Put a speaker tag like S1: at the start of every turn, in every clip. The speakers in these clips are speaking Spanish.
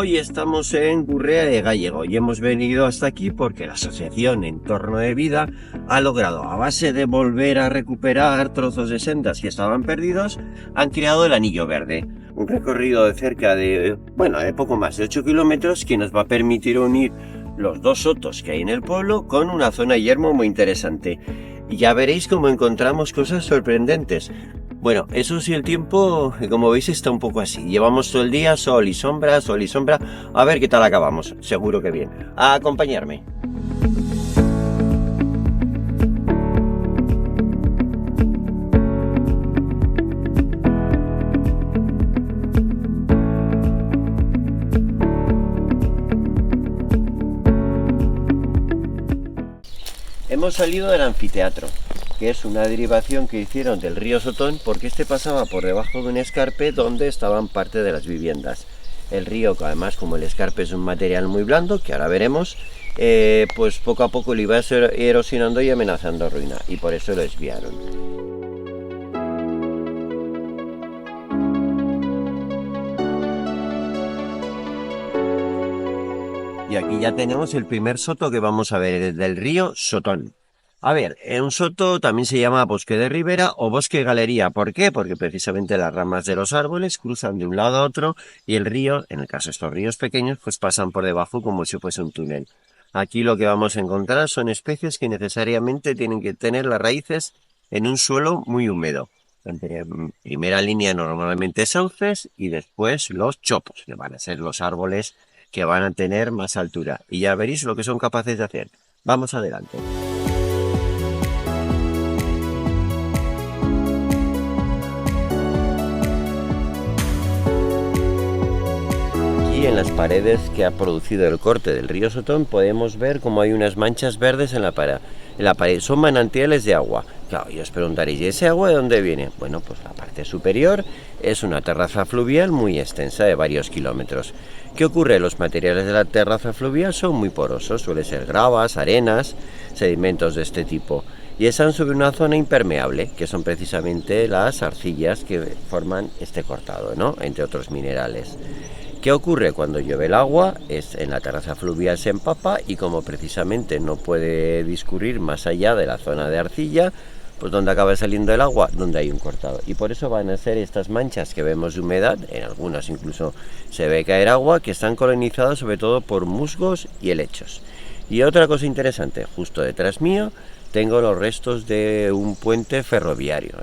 S1: Hoy estamos en Gurrea de Gállego y hemos venido hasta aquí porque la Asociación Entorno de Vida ha logrado, a base de volver a recuperar trozos de sendas que estaban perdidos, han creado el Anillo Verde. Un recorrido de cerca de poco más de 8 kilómetros que nos va a permitir unir los dos sotos que hay en el pueblo con una zona yermo muy interesante. Y ya veréis cómo encontramos cosas sorprendentes. Bueno, eso sí, el tiempo, como veis, está un poco así. Llevamos todo el día sol y sombra, sol y sombra. A ver qué tal acabamos. Seguro que bien. A acompañarme. Hemos salido del anfiteatro, que es una derivación que hicieron del río Sotón porque este pasaba por debajo de un escarpe donde estaban parte de las viviendas. El río, que además, como el escarpe es un material muy blando, que ahora veremos, pues poco a poco lo iba erosionando y amenazando ruina, y por eso lo desviaron. Y aquí ya tenemos el primer soto que vamos a ver, el del río Sotón. A ver, un soto también se llama bosque de ribera o bosque galería. ¿Por qué? Porque precisamente las ramas de los árboles cruzan de un lado a otro y el río, en el caso de estos ríos pequeños, pues pasan por debajo como si fuese un túnel. Aquí lo que vamos a encontrar son especies que necesariamente tienen que tener las raíces en un suelo muy húmedo. En primera línea normalmente sauces y después los chopos, que van a ser los árboles que van a tener más altura. Y ya veréis lo que son capaces de hacer. Vamos adelante. Aquí en las paredes que ha producido el corte del río Sotón podemos ver cómo hay unas manchas verdes en la pared. Son manantiales de agua. Claro, y os preguntaréis, ¿y ese agua de dónde viene? Bueno, pues la parte superior es una terraza fluvial muy extensa de varios kilómetros. ¿Qué ocurre? Los materiales de la terraza fluvial son muy porosos, suelen ser gravas, arenas, sedimentos de este tipo, y están sobre una zona impermeable, que son precisamente las arcillas que forman este cortado, ¿no? Entre otros minerales. ¿Qué ocurre? Cuando llueve el agua, en la terraza fluvial se empapa y como precisamente no puede discurrir más allá de la zona de arcilla, pues donde acaba saliendo el agua, donde hay un cortado. Y por eso van a ser estas manchas que vemos de humedad, en algunas incluso se ve caer agua, que están colonizadas sobre todo por musgos y helechos. Y otra cosa interesante, justo detrás mío tengo los restos de un puente ferroviario,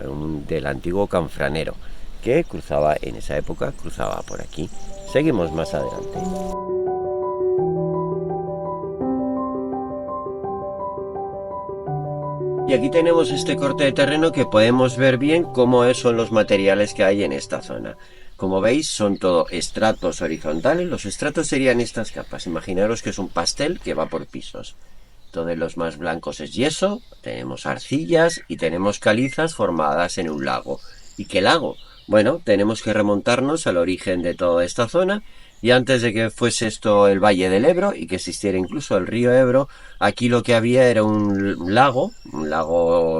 S1: del antiguo Canfranero, que cruzaba en esa época, cruzaba por aquí. Seguimos más adelante. Y aquí tenemos este corte de terreno que podemos ver bien cómo son los materiales que hay en esta zona. Como veis, son todo estratos horizontales. Los estratos serían estas capas. Imaginaros que es un pastel que va por pisos. Entonces los más blancos es yeso, tenemos arcillas y tenemos calizas formadas en un lago. ¿Y qué lago? Bueno, tenemos que remontarnos al origen de toda esta zona y antes de que fuese esto el Valle del Ebro y que existiera incluso el río Ebro, aquí lo que había era un lago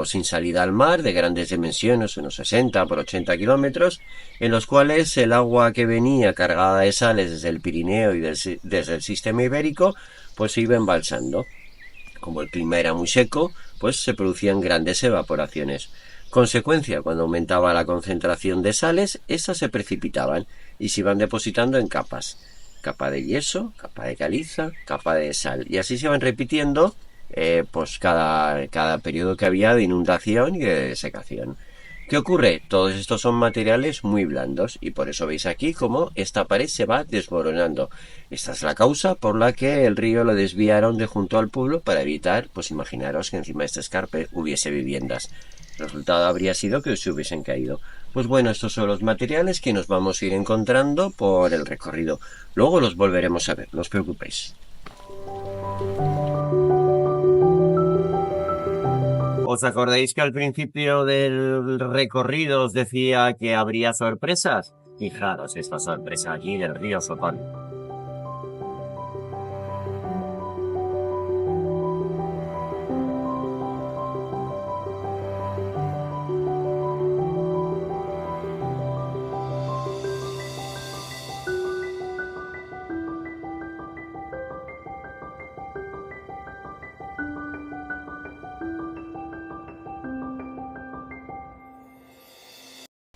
S1: sin salida al mar, de grandes dimensiones, unos 60 por 80 kilómetros, en los cuales el agua que venía cargada de sales desde el Pirineo y desde el sistema ibérico, pues se iba embalsando. Como el clima era muy seco, pues se producían grandes evaporaciones. Consecuencia, cuando aumentaba la concentración de sales, estas se precipitaban y se iban depositando en capas. Capa de yeso, capa de caliza, capa de sal. Y así se iban repitiendo pues cada periodo que había de inundación y de desecación. ¿Qué ocurre? Todos estos son materiales muy blandos y por eso veis aquí cómo esta pared se va desmoronando. Esta es la causa por la que el río lo desviaron de junto al pueblo para evitar, pues imaginaros que encima de este escarpe hubiese viviendas. El resultado habría sido que se hubiesen caído. Pues bueno, estos son los materiales que nos vamos a ir encontrando por el recorrido. Luego los volveremos a ver, no os preocupéis. ¿Os acordáis que al principio del recorrido os decía que habría sorpresas? Fijaros esta sorpresa aquí del río Sotón.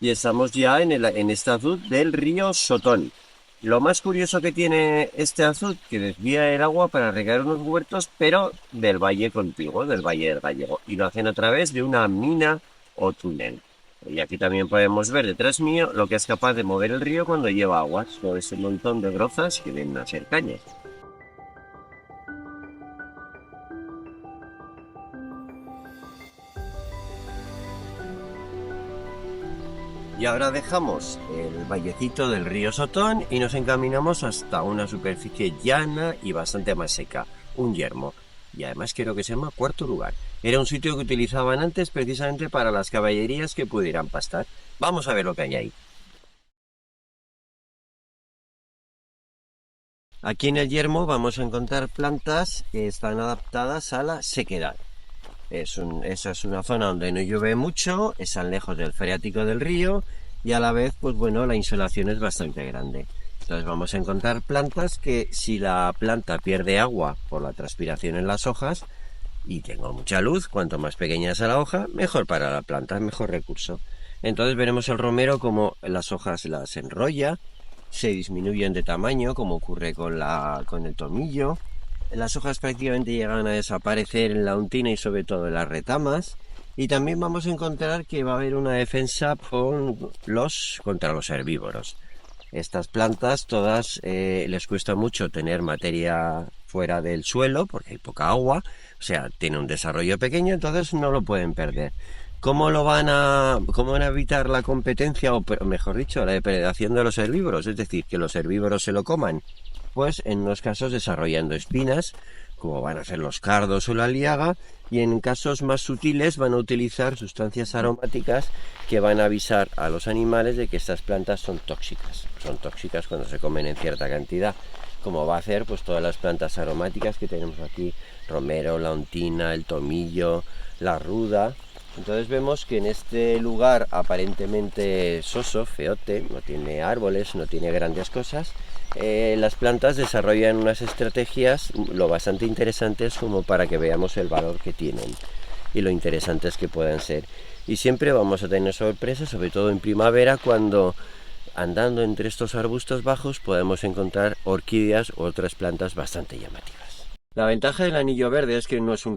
S1: y estamos ya en este azud del río Sotón. Lo más curioso que tiene este azud, que desvía el agua para regar unos huertos, pero del valle contiguo, del Valle del Gállego, y lo hacen a través de una mina o túnel. Y aquí también podemos ver detrás mío lo que es capaz de mover el río cuando lleva aguas, todo ese montón de grozas que vienen a ser cañas. Y ahora dejamos el vallecito del río Sotón y nos encaminamos hasta una superficie llana y bastante más seca, un yermo. Y además creo que se llama Cuarto Lugar. Era un sitio que utilizaban antes precisamente para las caballerías que pudieran pastar. Vamos a ver lo que hay ahí. Aquí en el yermo vamos a encontrar plantas que están adaptadas a la sequedad. Esa es una zona donde no llueve mucho, están lejos del freático del río y a la vez, pues bueno, la insolación es bastante grande. Entonces vamos a encontrar plantas que si la planta pierde agua por la transpiración en las hojas y tengo mucha luz, cuanto más pequeña sea la hoja, mejor para la planta, mejor recurso. Entonces veremos el romero como las hojas las enrolla, se disminuyen de tamaño, como ocurre con el tomillo. Las hojas prácticamente llegan a desaparecer en la untina y sobre todo en las retamas. Y también vamos a encontrar que va a haber una defensa contra los herbívoros. Estas plantas todas les cuesta mucho tener materia fuera del suelo porque hay poca agua, o sea, tiene un desarrollo pequeño, entonces no lo pueden perder. ¿Cómo van a evitar la competencia, o mejor dicho, la depredación de los herbívoros? Es decir, que los herbívoros se lo coman. Pues en unos casos desarrollando espinas, como van a ser los cardos o la liaga, y en casos más sutiles van a utilizar sustancias aromáticas que van a avisar a los animales de que estas plantas son tóxicas. Son tóxicas cuando se comen en cierta cantidad, como va a hacer pues todas las plantas aromáticas que tenemos aquí, romero, la ontina, el tomillo, la ruda. Entonces vemos que en este lugar aparentemente soso, feote, no tiene árboles, no tiene grandes cosas, las plantas desarrollan unas estrategias lo bastante interesantes como para que veamos el valor que tienen y lo interesantes que puedan ser. Y siempre vamos a tener sorpresas, sobre todo en primavera, cuando andando entre estos arbustos bajos podemos encontrar orquídeas u otras plantas bastante llamativas. La ventaja del anillo verde es que no es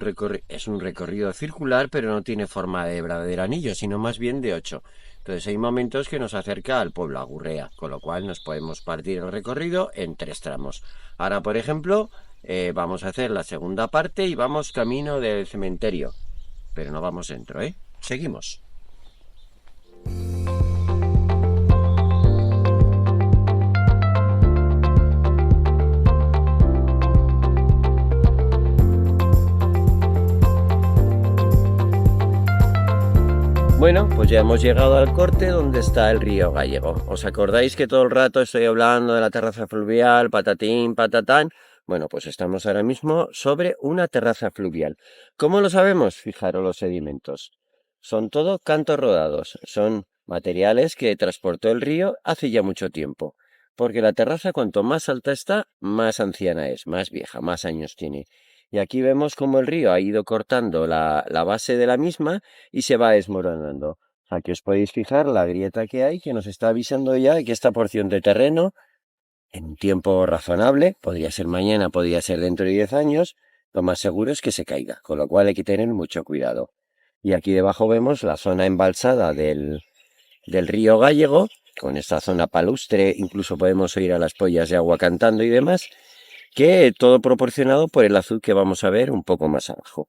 S1: es un recorrido circular, pero no tiene forma de verdadero anillo, sino más bien de 8. Entonces hay momentos que nos acerca al pueblo Agurrea, con lo cual nos podemos partir el recorrido en 3 tramos. Ahora, por ejemplo, vamos a hacer la segunda parte y vamos camino del cementerio, pero no vamos dentro, ¿eh? Seguimos. Bueno, pues ya hemos llegado al corte donde está el río Gállego. ¿Os acordáis que todo el rato estoy hablando de la terraza fluvial, patatín, patatán? Bueno, pues estamos ahora mismo sobre una terraza fluvial. ¿Cómo lo sabemos? Fijaros los sedimentos. Son todo cantos rodados. Son materiales que transportó el río hace ya mucho tiempo. Porque la terraza cuanto más alta está, más anciana es, más vieja, más años tiene. Y aquí vemos cómo el río ha ido cortando la base de la misma y se va desmoronando. Aquí os podéis fijar la grieta que hay, que nos está avisando ya que esta porción de terreno, en un tiempo razonable, podría ser mañana, podría ser dentro de 10 años, lo más seguro es que se caiga, con lo cual hay que tener mucho cuidado. Y aquí debajo vemos la zona embalsada del río Gállego, con esta zona palustre, incluso podemos oír a las pollas de agua cantando y demás, que todo proporcionado por el azul que vamos a ver un poco más abajo.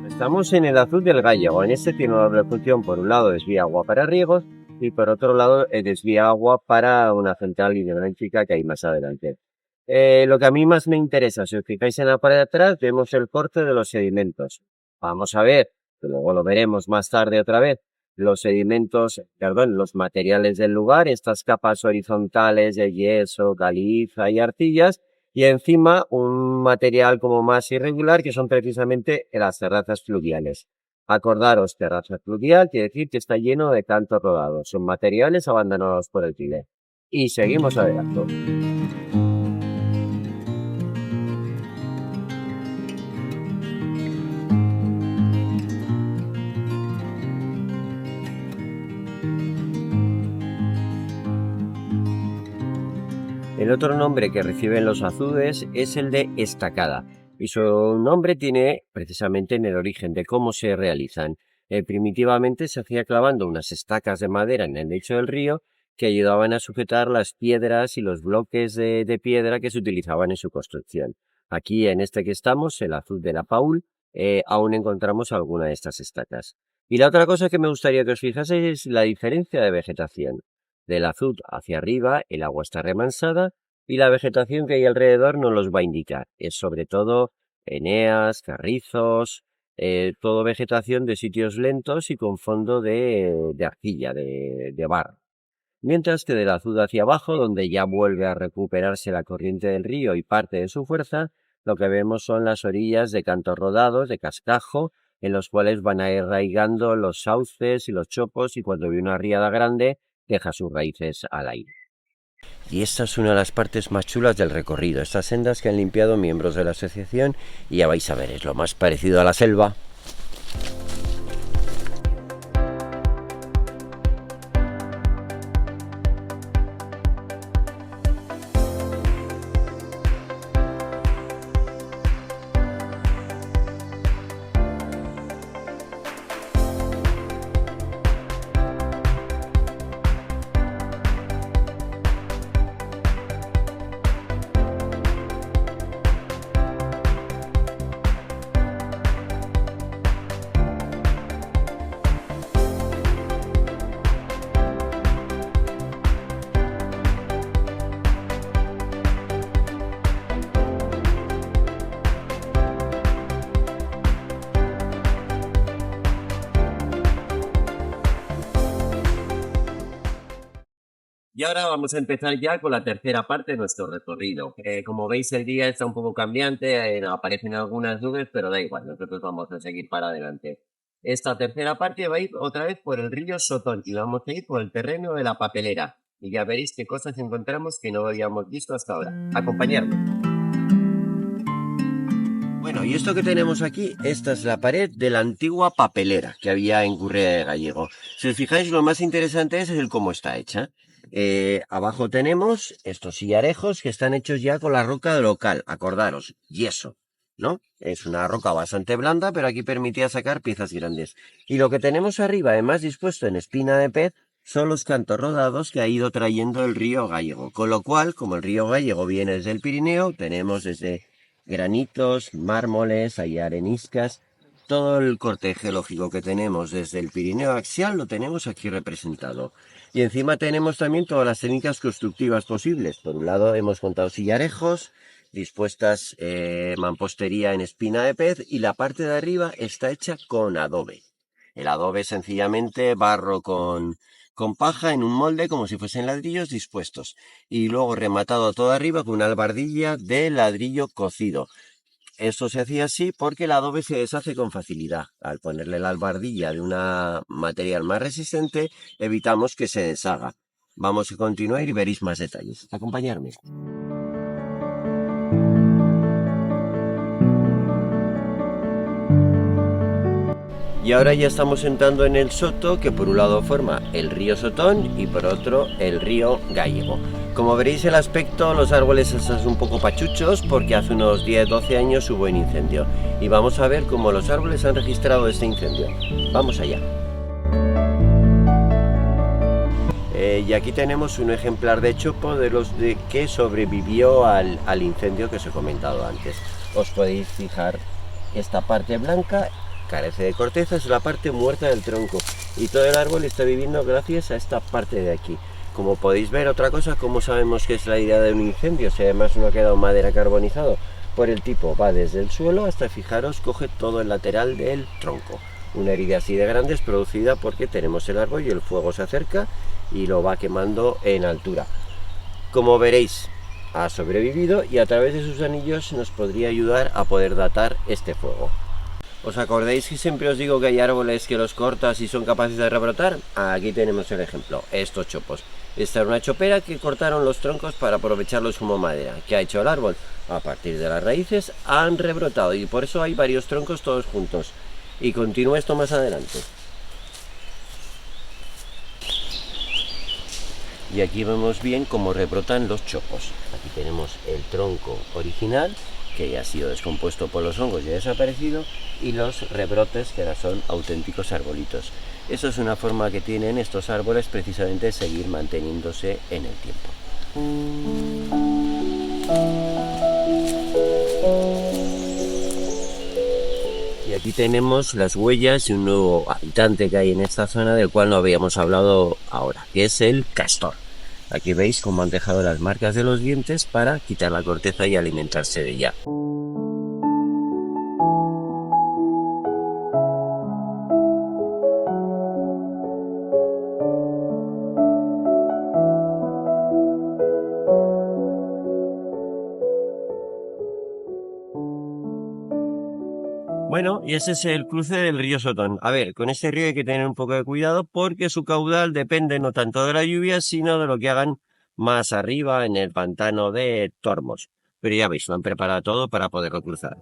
S1: Estamos en el azud del Gállego. En este tiene una doble función. Por un lado desvía agua para riegos y por otro lado desvía agua para una central hidroeléctrica que hay más adelante. Lo que a mí más me interesa, si os fijáis en la pared de atrás, vemos el corte de los sedimentos. Vamos a ver, que luego lo veremos más tarde otra vez, los materiales del lugar, estas capas horizontales de yeso, caliza y arcillas, Y encima un material como más irregular que son precisamente las terrazas fluviales. Acordaros, terraza fluvial quiere decir que está lleno de cantos rodados, son materiales abandonados por el Tíbet. Y seguimos adelante. El otro nombre que reciben los azudes es el de estacada, y su nombre tiene precisamente en el origen de cómo se realizan. Primitivamente se hacía clavando unas estacas de madera en el lecho del río que ayudaban a sujetar las piedras y los bloques de piedra que se utilizaban en su construcción. Aquí, en este que estamos, el azud de la Paul, aún encontramos alguna de estas estacas. Y la otra cosa que me gustaría que os fijaseis es la diferencia de vegetación. Del azud hacia arriba el agua está remansada y la vegetación que hay alrededor nos los va a indicar. Es sobre todo eneas, carrizos, todo vegetación de sitios lentos y con fondo de arcilla, de barro. Mientras que del azud hacia abajo, donde ya vuelve a recuperarse la corriente del río y parte de su fuerza, lo que vemos son las orillas de cantos rodados, de cascajo, en los cuales van a ir arraigando los sauces y los chopos y cuando viene una riada grande, deja sus raíces al aire. Y esta es una de las partes más chulas del recorrido, estas sendas que han limpiado miembros de la asociación y ya vais a ver, es lo más parecido a la selva. Y ahora vamos a empezar ya con la tercera parte de nuestro recorrido. Como veis, el día está un poco cambiante, aparecen algunas nubes, pero da igual, nosotros vamos a seguir para adelante. Esta tercera parte va a ir otra vez por el río Sotón y vamos a ir por el terreno de la papelera. Y ya veréis qué cosas encontramos que no habíamos visto hasta ahora. Acompañadme. Bueno, y esto que tenemos aquí, esta es la pared de la antigua papelera que había en Gurrea de Gallego. Si os fijáis, lo más interesante es el cómo está hecha. Abajo tenemos estos sillarejos que están hechos ya con la roca local, acordaros, yeso, ¿no? Es una roca bastante blanda, pero aquí permitía sacar piezas grandes. Y lo que tenemos arriba, además dispuesto en espina de pez, son los cantos rodados que ha ido trayendo el río Gallego. Con lo cual, como el río Gallego viene desde el Pirineo, tenemos desde granitos, mármoles, hay areniscas. Todo el corte geológico que tenemos desde el Pirineo axial lo tenemos aquí representado. Y encima tenemos también todas las técnicas constructivas posibles. Por un lado hemos contado sillarejos, dispuestas mampostería en espina de pez y la parte de arriba está hecha con adobe. El adobe es sencillamente barro con paja en un molde como si fuesen ladrillos dispuestos. Y luego rematado todo arriba con una albardilla de ladrillo cocido. Esto se hacía así porque el adobe se deshace con facilidad. Al ponerle la albardilla de un material más resistente, evitamos que se deshaga. Vamos a continuar y veréis más detalles. Acompañadme. Y ahora ya estamos entrando en el Soto, que por un lado forma el río Sotón y por otro el río Gallego. Como veréis el aspecto, los árboles están un poco pachuchos porque hace unos 10-12 años hubo un incendio. Y vamos a ver cómo los árboles han registrado este incendio. Vamos allá. Y aquí tenemos un ejemplar de chopo de los que sobrevivió al incendio que os he comentado antes. Os podéis fijar esta parte blanca. Carece de corteza, es la parte muerta del tronco y todo el árbol está viviendo gracias a esta parte de aquí. Como podéis ver, otra cosa, ¿cómo sabemos que es la idea de un incendio? Si además no ha quedado madera carbonizado, por el tipo va desde el suelo hasta, fijaros, coge todo el lateral del tronco. Una herida así de grande es producida porque tenemos el árbol y el fuego se acerca y lo va quemando en altura. Como veréis, ha sobrevivido y a través de sus anillos nos podría ayudar a poder datar este fuego. ¿Os acordáis que siempre os digo que hay árboles que los cortas y son capaces de rebrotar? Aquí tenemos el ejemplo, estos chopos. Esta es una chopera que cortaron los troncos para aprovecharlos como madera. ¿Qué ha hecho el árbol? A partir de las raíces han rebrotado y por eso hay varios troncos todos juntos. Y continúa esto más adelante. Y aquí vemos bien cómo rebrotan los chopos. Aquí tenemos el tronco original, que ya ha sido descompuesto por los hongos y ha desaparecido, y los rebrotes, que ahora son auténticos arbolitos. Eso es una forma que tienen estos árboles precisamente de seguir manteniéndose en el tiempo. Y aquí tenemos las huellas de un nuevo habitante que hay en esta zona, del cual no habíamos hablado ahora, que es el castor. Aquí veis cómo han dejado las marcas de los dientes para quitar la corteza y alimentarse de ella. Bueno, y ese es el cruce del río Sotón. A ver, con este río hay que tener un poco de cuidado porque su caudal depende no tanto de la lluvia, sino de lo que hagan más arriba en el pantano de Tormos. Pero ya veis, lo han preparado todo para poderlo cruzar.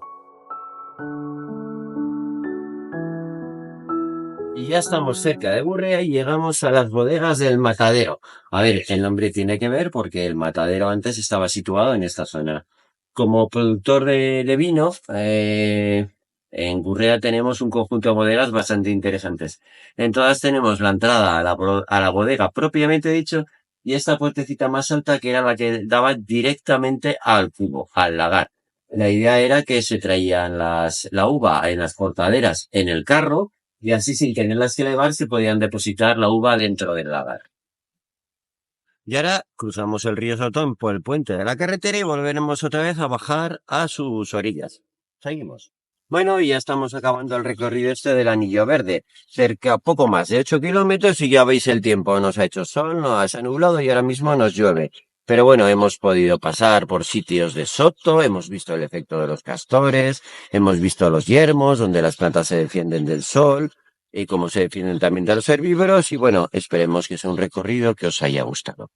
S1: Y ya estamos cerca de Gurrea y llegamos a las bodegas del Matadero. A ver, el nombre tiene que ver porque el matadero antes estaba situado en esta zona. Como productor de vino, en Gurrea tenemos un conjunto de bodegas bastante interesantes. En todas tenemos la entrada a la bodega propiamente dicho y esta puertecita más alta que era la que daba directamente al cubo, al lagar. La idea era que se traían la uva en las cortaderas en el carro y así sin tenerlas que elevar se podían depositar la uva dentro del lagar. Y ahora cruzamos el río Sotón por el puente de la carretera y volveremos otra vez a bajar a sus orillas. Seguimos. Bueno, y ya estamos acabando el recorrido este del Anillo Verde. Cerca poco más de 8 kilómetros y ya veis el tiempo. Nos ha hecho sol, nos ha nublado y ahora mismo nos llueve. Pero bueno, hemos podido pasar por sitios de soto, hemos visto el efecto de los castores, hemos visto los yermos, donde las plantas se defienden del sol y cómo se defienden también de los herbívoros. Y bueno, esperemos que sea un recorrido que os haya gustado.